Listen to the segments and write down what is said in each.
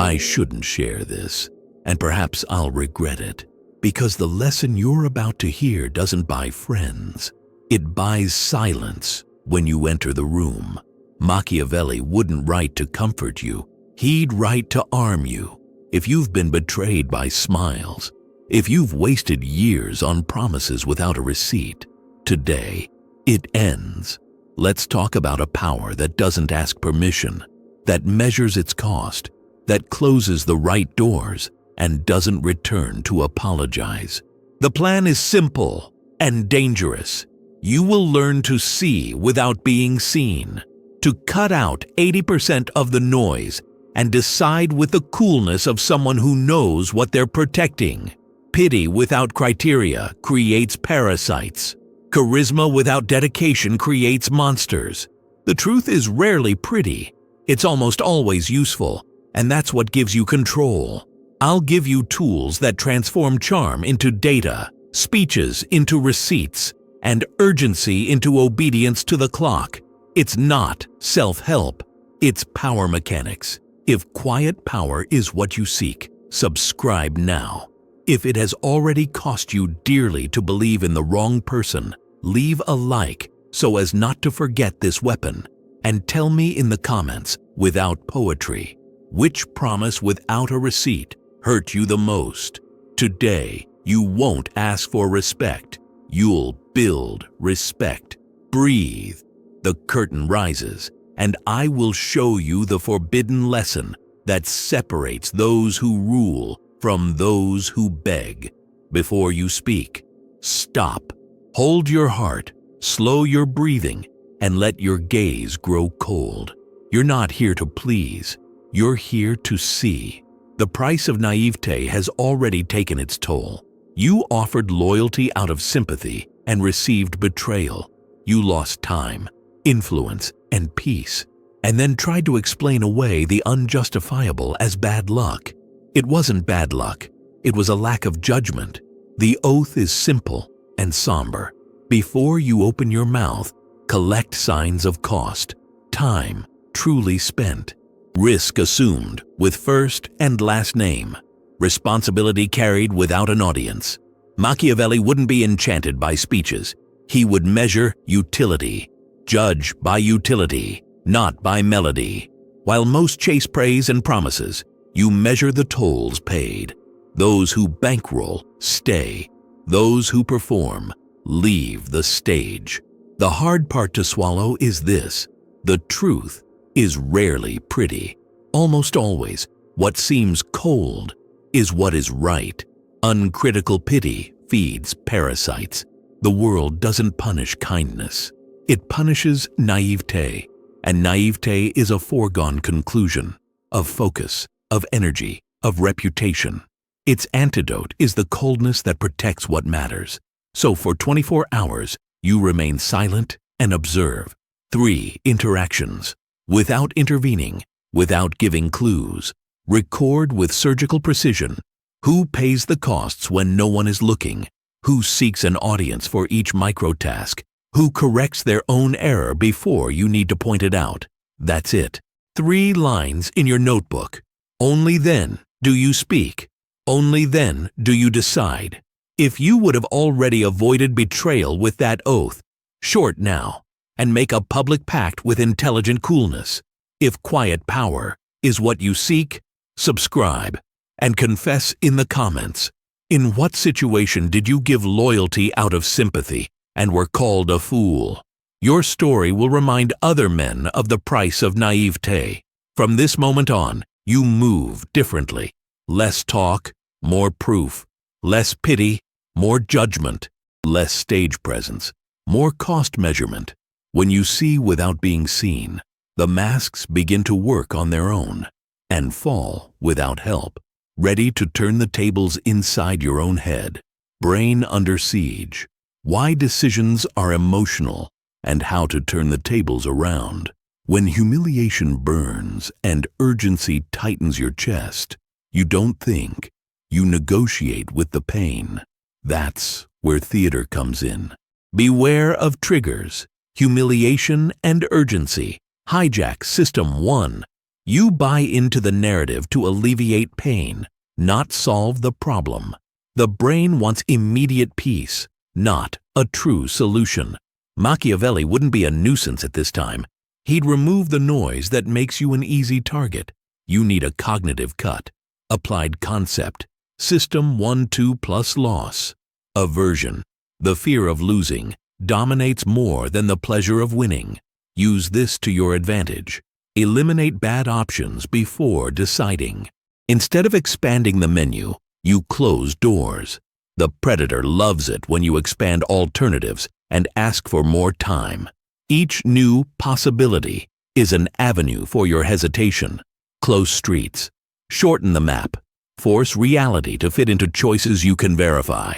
I shouldn't share this, and perhaps I'll regret it, because the lesson you're about to hear doesn't buy friends. It buys silence when you enter the room. Machiavelli wouldn't write to comfort you. He'd write to arm you. If you've been betrayed by smiles, if you've wasted years on promises without a receipt, today it ends. Let's talk about a power that doesn't ask permission, that measures its cost, that closes the right doors, and doesn't return to apologize. The plan is simple and dangerous. You will learn to see without being seen, to cut out 80% of the noise and decide with the coolness of someone who knows what they're protecting. Pity without criteria creates parasites. Charisma without dedication creates monsters. The truth is rarely pretty. It's almost always useful, and that's what gives you control. I'll give you tools that transform charm into data, speeches into receipts, and urgency into obedience to the clock. It's not self-help, it's power mechanics. If quiet power is what you seek, subscribe now. If it has already cost you dearly to believe in the wrong person, leave a like so as not to forget this weapon, and tell me in the comments, without poetry, which promise without a receipt hurt you the most. Today, you won't ask for respect. You'll build respect. Breathe. The curtain rises, and I will show you the forbidden lesson that separates those who rule from those who beg. Before you speak, stop. Hold your heart, slow your breathing, and let your gaze grow cold. You're not here to please. You're here to see. The price of naivete has already taken its toll. You offered loyalty out of sympathy and received betrayal. You lost time, influence, and peace, and then tried to explain away the unjustifiable as bad luck. It wasn't bad luck. It was a lack of judgment. The oath is simple and somber. Before you open your mouth, collect signs of cost, time truly spent, risk assumed with first and last name, responsibility carried without an audience. Machiavelli wouldn't be enchanted by speeches. He would measure utility, judge by utility, not by melody. While most chase praise and promises, you measure the tolls paid. Those who bankroll stay. Those who perform leave the stage. The hard part to swallow is this: the truth is rarely pretty. Almost always, what seems cold is what is right. Uncritical pity feeds parasites. The world doesn't punish kindness. It punishes naivete, and naivete is a foregone conclusion of focus, of energy, of reputation. Its antidote is the coldness that protects what matters. So for 24 hours, you remain silent and observe. 3 interactions. Without intervening, without giving clues. Record with surgical precision. Who pays the costs when no one is looking? Who seeks an audience for each microtask? Who corrects their own error before you need to point it out? That's it. 3 lines in your notebook. Only then do you speak. Only then do you decide. If you would have already avoided betrayal with that oath, short now and make a public pact with intelligent coolness. If quiet power is what you seek, subscribe and confess in the comments. In what situation did you give loyalty out of sympathy and were called a fool? Your story will remind other men of the price of naivete. From this moment on, you move differently. Less talk, more proof. Less pity, more judgment. Less stage presence, more cost measurement. When you see without being seen, the masks begin to work on their own and fall without help, ready to turn the tables inside your own head. Brain under siege. Why decisions are emotional and how to turn the tables around. When humiliation burns and urgency tightens your chest, you don't think, you negotiate with the pain. That's where theater comes in. Beware of triggers. Humiliation and urgency hijack System 1 You buy into the narrative to alleviate pain, not solve the problem. The brain wants immediate peace, not a true solution. Machiavelli wouldn't be a nuisance at this time. He'd remove the noise that makes you an easy target. You need a cognitive cut. Applied concept. System 1-2 plus loss. Aversion. The fear of losing dominates more than the pleasure of winning. Use this to your advantage. Eliminate bad options before deciding. Instead of expanding the menu, you close doors. The predator loves it when you expand alternatives and ask for more time. Each new possibility is an avenue for your hesitation. Close streets. Shorten the map. Force reality to fit into choices you can verify.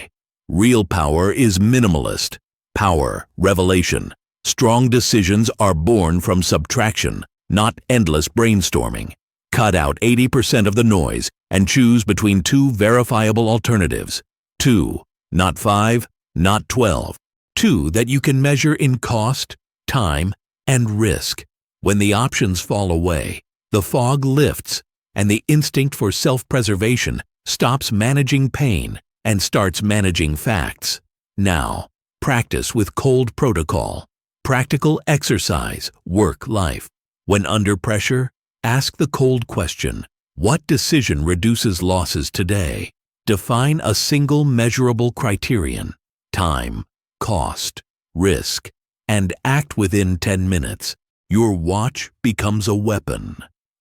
Real power is minimalist. Power, revelation. Strong decisions are born from subtraction, not endless brainstorming. Cut out 80% of the noise and choose between 2 verifiable alternatives. 2, not 5, not 12. 2 that you can measure in cost, time, and risk. When the options fall away, the fog lifts, and the instinct for self-preservation stops managing pain and starts managing facts. Now, practice with cold protocol. Practical exercise, work life. When under pressure, ask the cold question, what decision reduces losses today? Define a single measurable criterion, time, cost, risk, and act within 10 minutes. Your watch becomes a weapon.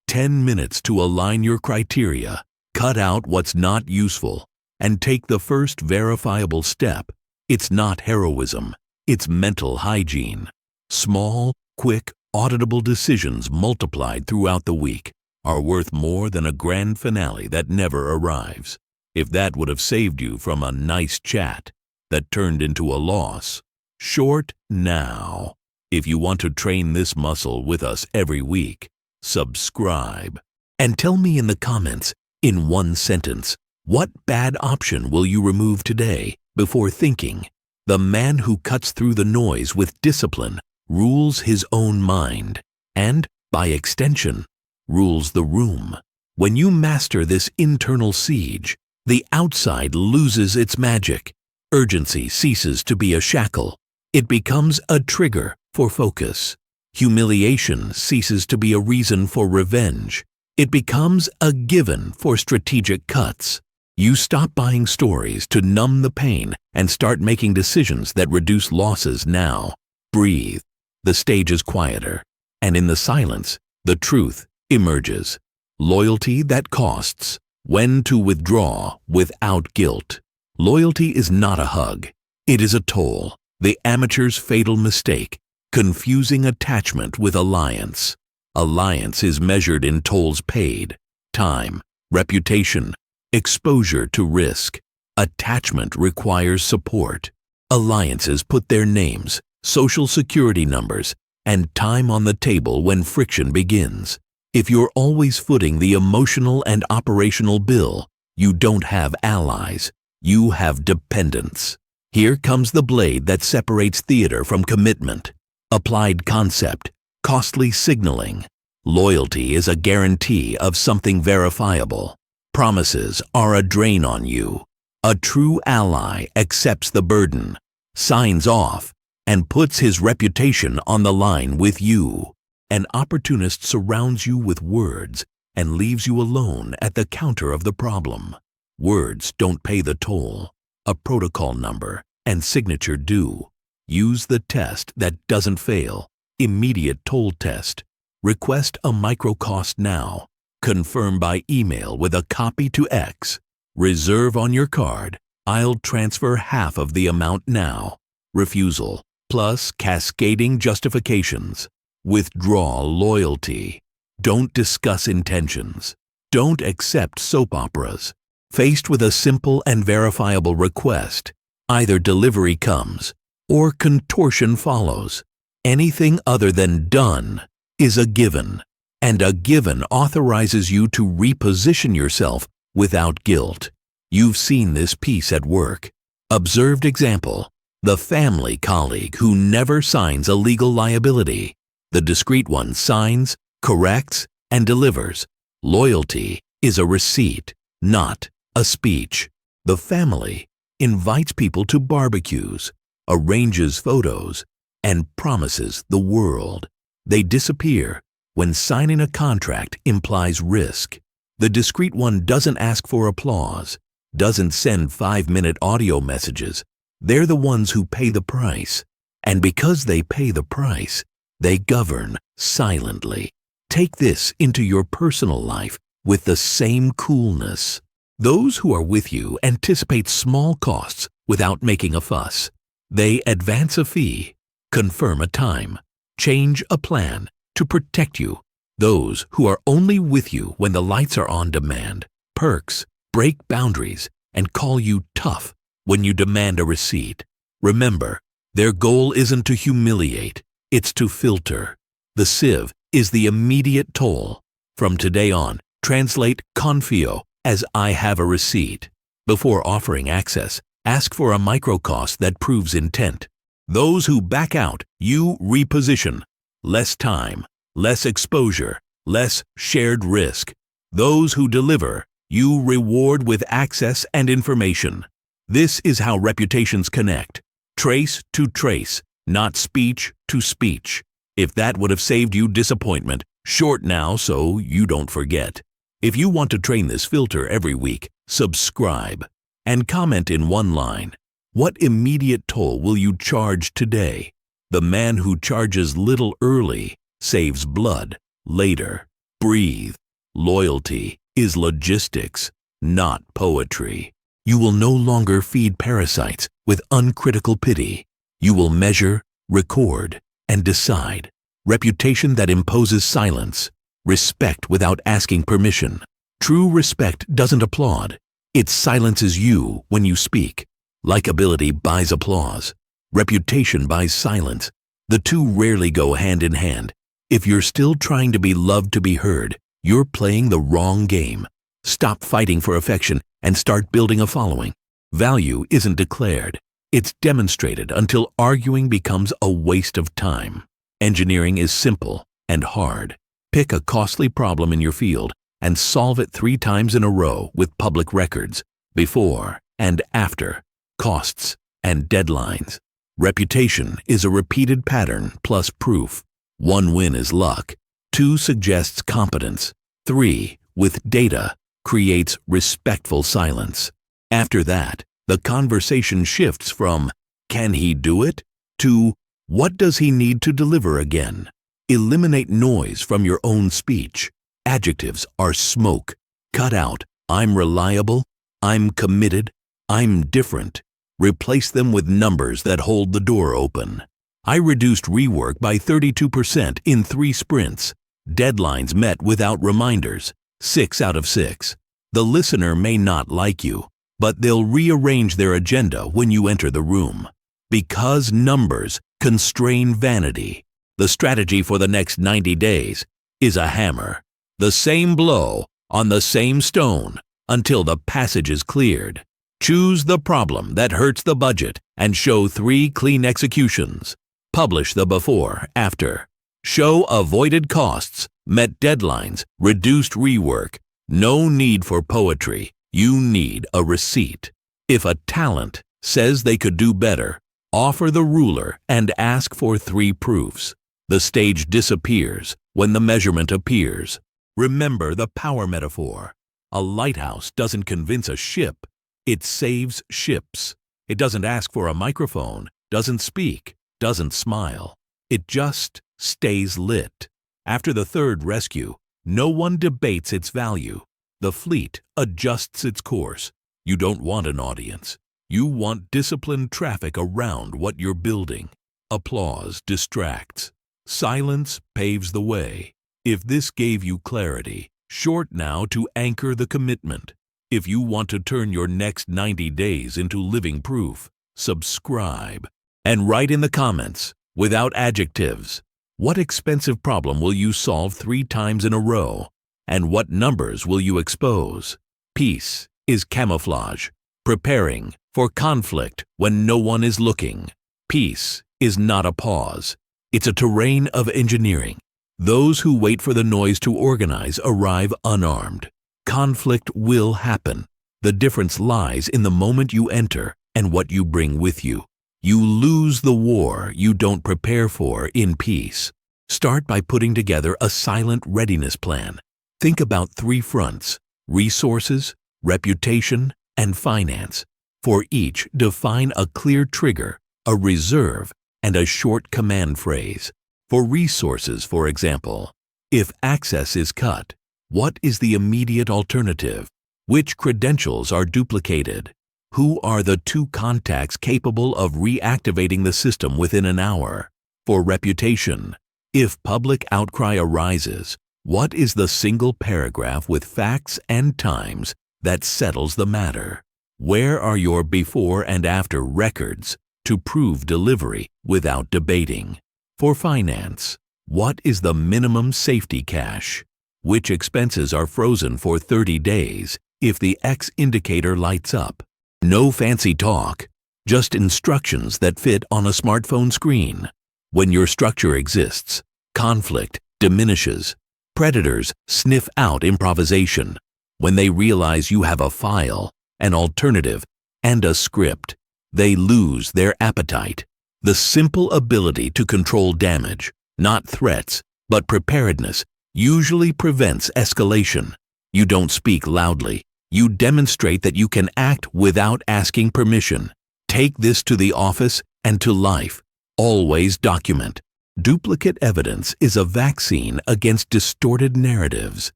10 minutes to align your criteria, cut out what's not useful, and take the first verifiable step. It's not heroism, it's mental hygiene. Small, quick, auditable decisions multiplied throughout the week are worth more than a grand finale that never arrives. If that would have saved you from a nice chat that turned into a loss, short now. If you want to train this muscle with us every week, subscribe. And tell me in the comments, in one sentence, what bad option will you remove today before thinking? The man who cuts through the noise with discipline rules his own mind and, by extension, rules the room. When you master this internal siege, the outside loses its magic. Urgency ceases to be a shackle. It becomes a trigger for focus. Humiliation ceases to be a reason for revenge. It becomes a given for strategic cuts. You stop buying stories to numb the pain and start making decisions that reduce losses now. Breathe. The stage is quieter, and in the silence, the truth emerges. Loyalty that costs. When to withdraw without guilt. Loyalty is not a hug. It is a toll. The amateur's fatal mistake. Confusing attachment with alliance. Alliance is measured in tolls paid, time, reputation, exposure to risk. Attachment requires support. Alliances put their names, social security numbers, and time on the table when friction begins. If you're always footing the emotional and operational bill, you don't have allies, you have dependents. Here comes the blade that separates theater from commitment. Applied concept, costly signaling. Loyalty is a guarantee of something verifiable. Promises are a drain on you. A true ally accepts the burden, signs off, and puts his reputation on the line with you. An opportunist surrounds you with words and leaves you alone at the counter of the problem. Words don't pay the toll. A protocol number and signature do. Use the test that doesn't fail. Immediate toll test. Request a microcost now. Confirm by email with a copy to X. Reserve on your card. I'll transfer half of the amount now. Refusal plus cascading justifications. Withdraw loyalty. Don't discuss intentions. Don't accept soap operas. Faced with a simple and verifiable request, either delivery comes or contortion follows. Anything other than done is a given, and a given authorizes you to reposition yourself without guilt. You've seen this piece at work. Observed example, the family colleague who never signs a legal liability. The discreet one signs, corrects, and delivers. Loyalty is a receipt, not a speech. The family invites people to barbecues, arranges photos, and promises the world. They disappear when signing a contract implies risk. The discreet one doesn't ask for applause, doesn't send 5-minute audio messages. They're the ones who pay the price. And because they pay the price, they govern silently. Take this into your personal life with the same coolness. Those who are with you anticipate small costs without making a fuss. They advance a fee, confirm a time, change a plan to protect you. Those who are only with you when the lights are on demand perks, break boundaries, and call you tough when you demand a receipt. Remember, their goal isn't to humiliate, it's to filter. The sieve is the immediate toll. From today on, translate confio as I have a receipt. Before offering access, ask for a microcost that proves intent. Those who back out, you reposition. Less time, less exposure, less shared risk. Those who deliver, you reward with access and information. This is how reputations connect. Trace to trace, not speech to speech. If that would have saved you disappointment, short now so you don't forget. If you want to train this filter every week, subscribe and comment in one line. What immediate toll will you charge today? The man who charges little early saves blood later. Breathe. Loyalty is logistics, not poetry. You will no longer feed parasites with uncritical pity. You will measure, record, and decide. Reputation that imposes silence. Respect without asking permission. True respect doesn't applaud. It silences you when you speak. Likability buys applause. Reputation buys silence. The two rarely go hand in hand. If you're still trying to be loved to be heard, you're playing the wrong game. Stop fighting for affection and start building a following. Value isn't declared. It's demonstrated until arguing becomes a waste of time. Engineering is simple and hard. Pick a costly problem in your field and solve it 3 times in a row with public records, before and after, costs, and deadlines. Reputation is a repeated pattern plus proof. 1 win is luck. 2 suggests competence. 3, with data, creates respectful silence. After that, the conversation shifts from, "Can he do it?" to, "What does he need to deliver again?" Eliminate noise from your own speech. Adjectives are smoke. Cut out, "I'm reliable," "I'm committed," "I'm different." Replace them with numbers that hold the door open. I reduced rework by 32% in 3 sprints. Deadlines met without reminders. 6 out of 6. The listener may not like you, but they'll rearrange their agenda when you enter the room. Because numbers constrain vanity. The strategy for the next 90 days is a hammer. The same blow on the same stone until the passage is cleared. Choose the problem that hurts the budget and show 3 clean executions. Publish the before, after. Show avoided costs, met deadlines, reduced rework. No need for poetry. You need a receipt. If a talent says they could do better, offer the ruler and ask for 3 proofs. The stage disappears when the measurement appears. Remember the power metaphor. A lighthouse doesn't convince a ship, it saves ships. It doesn't ask for a microphone, doesn't speak, doesn't smile. It just stays lit. After the 3rd rescue, no one debates its value. The fleet adjusts its course. You don't want an audience. You want disciplined traffic around what you're building. Applause distracts. Silence paves the way. If this gave you clarity, short now to anchor the commitment. If you want to turn your next 90 days into living proof, subscribe. And write in the comments, without adjectives, what expensive problem will you solve 3 times in a row? And what numbers will you expose? Peace is camouflage, preparing for conflict when no one is looking. Peace is not a pause. It's a terrain of engineering. Those who wait for the noise to organize arrive unarmed. Conflict will happen. The difference lies in the moment you enter and what you bring with you. You lose the war you don't prepare for in peace. Start by putting together a silent readiness plan. Think about 3 fronts: resources, reputation, and finance. For each, define a clear trigger, a reserve, and a short command phrase. For resources, for example, if access is cut, what is the immediate alternative? Which credentials are duplicated? Who are the 2 contacts capable of reactivating the system within an hour? For reputation, if public outcry arises, what is the single paragraph with facts and times that settles the matter? Where are your before and after records to prove delivery without debating? For finance, what is the minimum safety cache? Which expenses are frozen for 30 days if the X indicator lights up? No fancy talk, just instructions that fit on a smartphone screen. When your structure exists, conflict diminishes. Predators sniff out improvisation. When they realize you have a file, an alternative, and a script, they lose their appetite. The simple ability to control damage, not threats, but preparedness, usually prevents escalation. You don't speak loudly. You demonstrate that you can act without asking permission. Take this to the office and to life. Always document. Duplicate evidence is a vaccine against distorted narratives.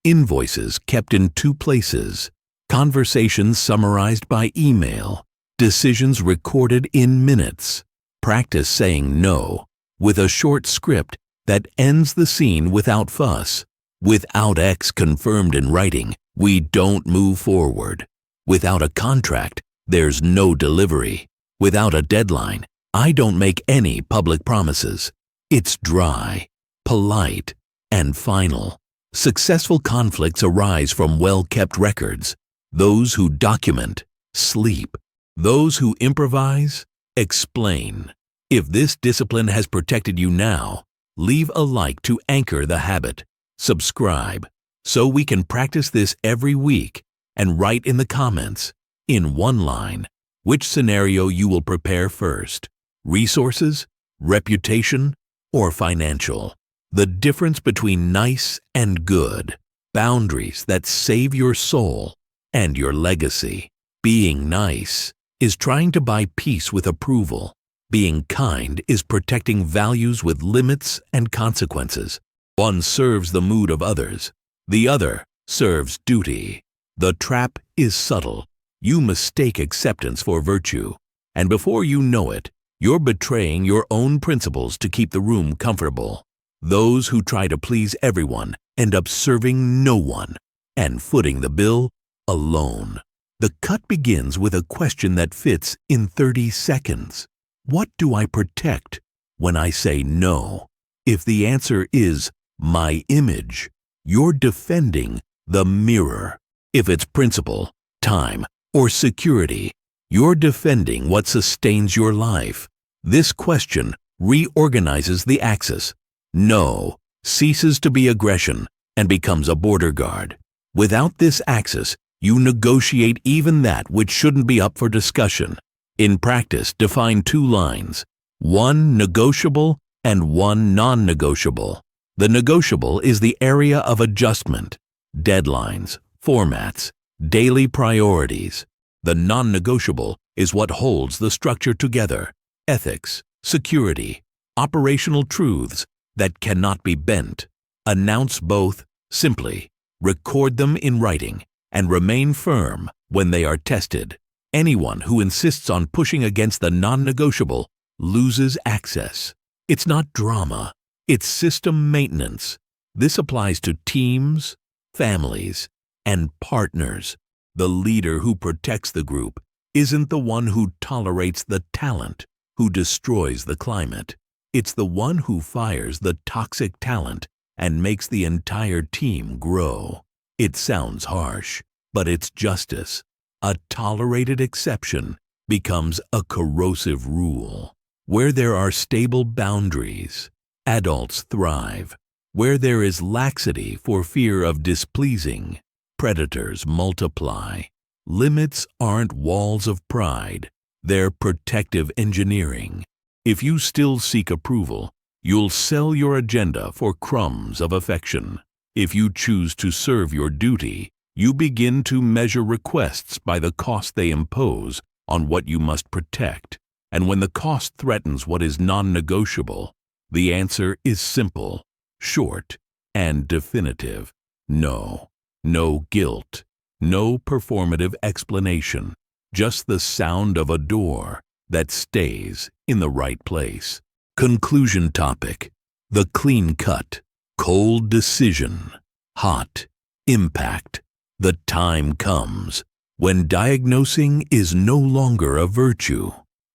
Invoices kept in 2 places. Conversations summarized by email. Decisions recorded in minutes. Practice saying no with a short script that ends the scene without fuss. Without X confirmed in writing, we don't move forward. Without a contract, there's no delivery. Without a deadline, I don't make any public promises. It's dry, polite, and final. Successful conflicts arise from well-kept records. Those who document, sleep. Those who improvise, explain. If this discipline has protected you now, leave a like to anchor the habit. Subscribe so we can practice this every week, and write in the comments, in 1 line, which scenario you will prepare first: resources, reputation, or financial. The difference between nice and good. Boundaries that save your soul and your legacy. Being nice is trying to buy peace with approval. Being kind is protecting values with limits and consequences. One serves the mood of others. The other serves duty. The trap is subtle. You mistake acceptance for virtue, and before you know it, you're betraying your own principles to keep the room comfortable. Those who try to please everyone end up serving no one and footing the bill alone. The cut begins with a question that fits in 30 seconds. What do I protect when I say no? If the answer is my image, you're defending the mirror. If it's principle, time, or security, you're defending what sustains your life. This question reorganizes the axis. No ceases to be aggression and becomes a border guard. Without this axis, you negotiate even that which shouldn't be up for discussion. In practice, define 2 lines, one negotiable and one non-negotiable. The negotiable is the area of adjustment, deadlines, formats, daily priorities. The non-negotiable is what holds the structure together, ethics, security, operational truths that cannot be bent. Announce both simply, record them in writing, and remain firm when they are tested. Anyone who insists on pushing against the non-negotiable loses access. It's not drama, it's system maintenance. This applies to teams, families, and partners. The leader who protects the group isn't the one who tolerates the talent who destroys the climate. It's the one who fires the toxic talent and makes the entire team grow. It sounds harsh, but it's justice. A tolerated exception becomes a corrosive rule. Where there are stable boundaries, adults thrive. Where there is laxity for fear of displeasing, predators multiply. Limits aren't walls of pride, they're protective engineering. If you still seek approval, you'll sell your agenda for crumbs of affection. If you choose to serve your duty, you begin to measure requests by the cost they impose on what you must protect. And when the cost threatens what is non-negotiable, the answer is simple, short, and definitive. No. No guilt. No performative explanation. Just the sound of a door that stays in the right place. Conclusion topic: the clean-cut, cold decision. Hot impact. The time comes when diagnosing is no longer a virtue.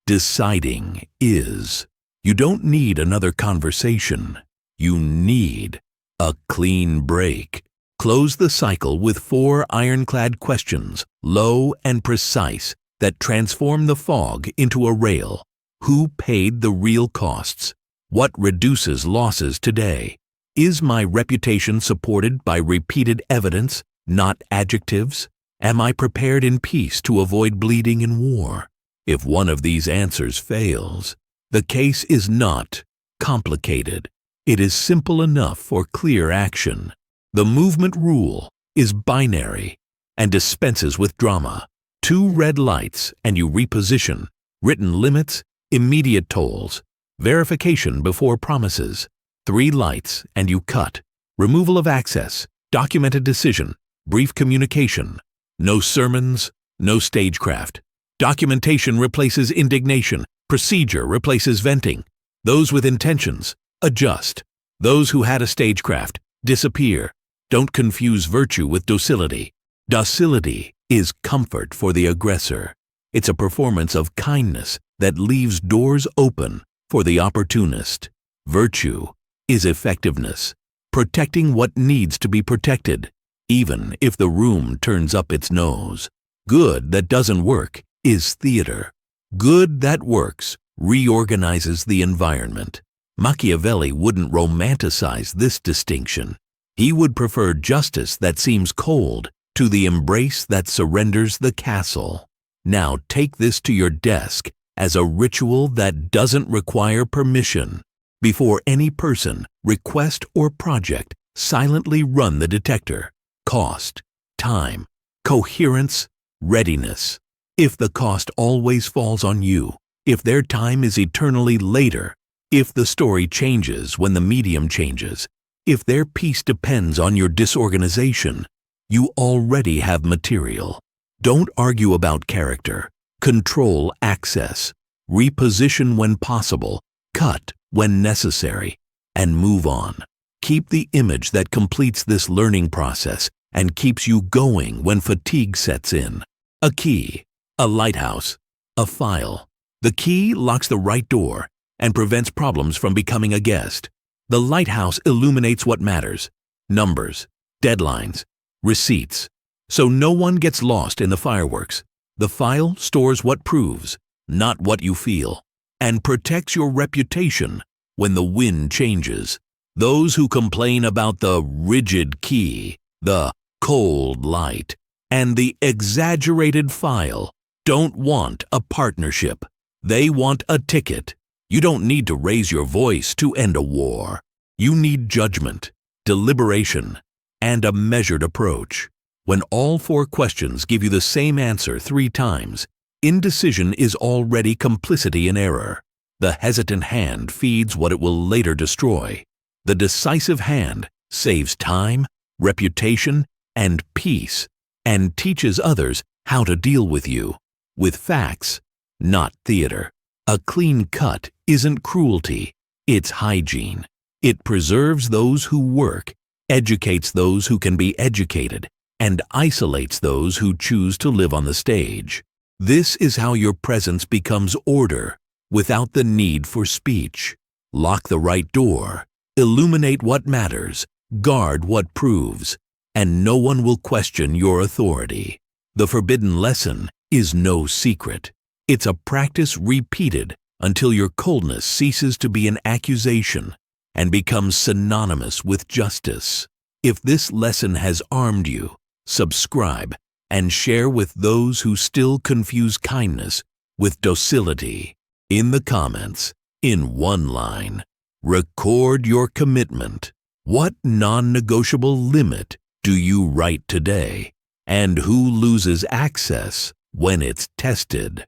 Deciding is. You don't need another conversation. You need a clean break. Close the cycle with 4 ironclad questions, low and precise, that transform the fog into a rail. Who paid the real costs? What reduces losses today? Is my reputation supported by repeated evidence, not adjectives? Am I prepared in peace to avoid bleeding in war? If one of these answers fails, the case is not complicated. It is simple enough for clear action. The movement rule is binary and dispenses with drama. 2 red lights and you reposition. Written limits, immediate tolls. Verification before promises. 3 lights and you cut. Removal of access. Documented decision. Brief communication. No sermons, no stagecraft. Documentation replaces indignation. Procedure replaces venting. Those with intentions, adjust. Those who had a stagecraft, disappear. Don't confuse virtue with docility. Docility is comfort for the aggressor. It's a performance of kindness that leaves doors open for the opportunist. Virtue is effectiveness, protecting what needs to be protected, even if the room turns up its nose. Good that doesn't work is theater. Good that works reorganizes the environment. Machiavelli wouldn't romanticize this distinction. He would prefer justice that seems cold to the embrace that surrenders the castle. Now take this to your desk as a ritual that doesn't require permission. Before any person, request, or project, silently run the detector. Cost, time, coherence, readiness. If the cost always falls on you, if their time is eternally later, if the story changes when the medium changes, if their peace depends on your disorganization, you already have material. Don't argue about character. Control access. Reposition when possible. Cut when necessary. And move on. Keep the image that completes this learning process and keeps you going when fatigue sets in. A key, a lighthouse, a file. The key locks the right door and prevents problems from becoming a guest. The lighthouse illuminates what matters: numbers, deadlines, receipts. So no one gets lost in the fireworks. The file stores what proves, not what you feel, and protects your reputation when the wind changes. Those who complain about the rigid key, the cold light, and the exaggerated file don't want a partnership. They want a ticket. You don't need to raise your voice to end a war. You need judgment, deliberation, and a measured approach. When all 4 questions give you the same answer 3 times, indecision is already complicity in error. The hesitant hand feeds what it will later destroy. The decisive hand saves time, reputation, and peace, and teaches others how to deal with you. With facts, not theater. A clean cut isn't cruelty, it's hygiene. It preserves those who work, educates those who can be educated, and isolates those who choose to live on the stage. This is how your presence becomes order, without the need for speech. Lock the right door, illuminate what matters, guard what proves, and no one will question your authority. The forbidden lesson is no secret. It's a practice repeated until your coldness ceases to be an accusation and becomes synonymous with justice. If this lesson has armed you, subscribe and share with those who still confuse kindness with docility. In the comments, in one line, record your commitment. What non-negotiable limit do you write today? And who loses access when it's tested?